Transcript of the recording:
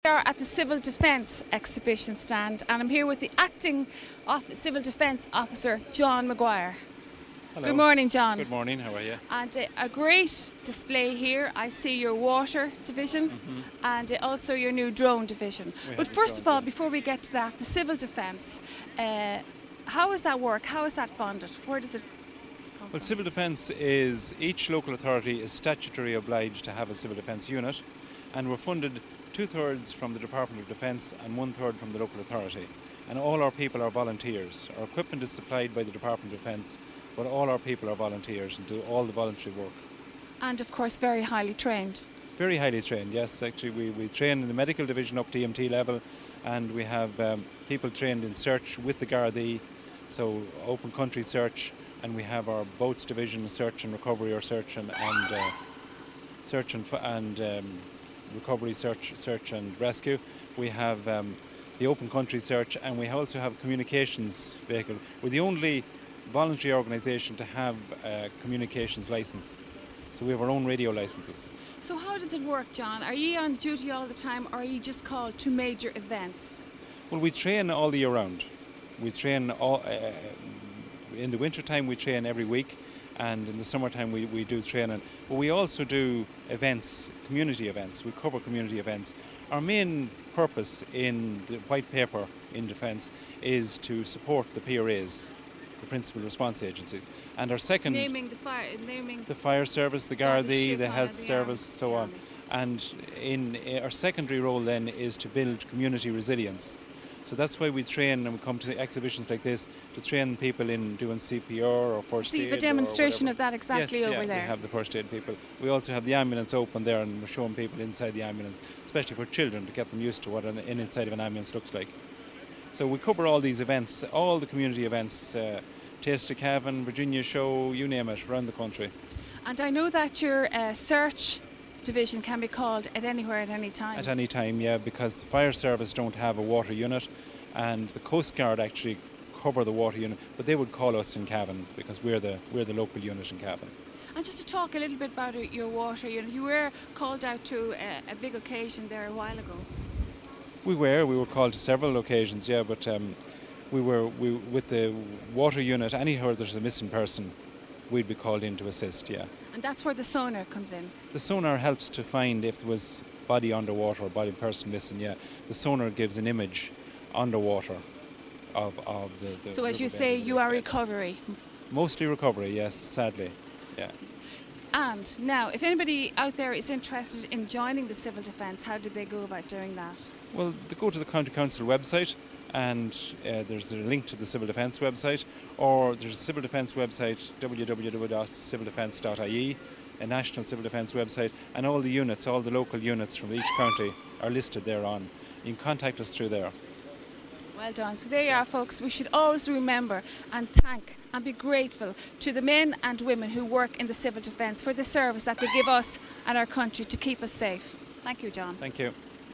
We are at the Civil Defence exhibition stand, and I'm here with the acting Civil Defence Officer, John Maguire. Hello. Good morning, John. Good morning, how are you? And a great display here. I see your water division and also your new drone division. But first of all, before we get to that, the Civil Defence, how does that work? How is that funded? Where does it come from? Civil defence is, each local authority is statutorily obliged to have a civil defence unit, and we're funded 2/3 from the Department of Defence and 1/3 from the local authority. And all our people are volunteers. Our equipment is supplied by the Department of Defence, but all our people are volunteers and do all the voluntary work. And of course very highly trained. Very highly trained, yes. Actually, we train in the medical division up to EMT level, and we have people trained in search with the Gardaí, so open country search, and we have our boats division, search and recovery, or search and recovery, search and rescue. We have the open country search, and we also have communications vehicle. We're the only voluntary organisation to have a communications licence. So we have our own radio licences. So how does it work, John? Are you on duty all the time, or are you just called to major events? Well, we train all the year round. We train all, in the winter time we train every week, and in the summertime we do training. But we also do events, community events. We cover community events. Our main purpose in the white paper in defence is to support the PRAs, the principal response agencies. And our second... the fire service, the Gardaí, the health service, so on. And in our secondary role then is to build community resilience. So that's why we train, and we come to exhibitions like this to train people in doing CPR or first aid. So you have a demonstration of that exactly over there. Yes, we have the first aid people. We also have the ambulance open there, and we're showing people inside the ambulance, especially for children, to get them used to what an inside of an ambulance looks like. So we cover all these events, all the community events, Taste of Cavan, Virginia Show, you name it, around the country. And I know that your search division can be called at anywhere at any time. At any time, yeah, because the fire service don't have a water unit, and the Coast Guard actually cover the water unit, but they would call us in Cavan because we're the local unit in Cavan. And just to talk a little bit about your water unit, you were called out to a big occasion there a while ago. We were called to several occasions, yeah, but we with the water unit, anywhere there's a missing person, we'd be called in to assist, yeah. And that's where the sonar comes in? The sonar helps to find if there was body underwater or body person missing, yeah. The sonar gives an image underwater of the So as you say, you are recovery? Mostly recovery, yes, sadly, yeah. And now, if anybody out there is interested in joining the Civil Defence, how do they go about doing that? Well, they go to the County Council website, and there's a link to the Civil Defence website, or there's a Civil Defence website, www.civildefence.ie, a national Civil Defence website, and all the units, all the local units from each county are listed thereon. You can contact us through there. Well done. So there you are, folks. We should always remember and thank and be grateful to the men and women who work in the Civil Defence for the service that they give us and our country to keep us safe. Thank you, John. Thank you.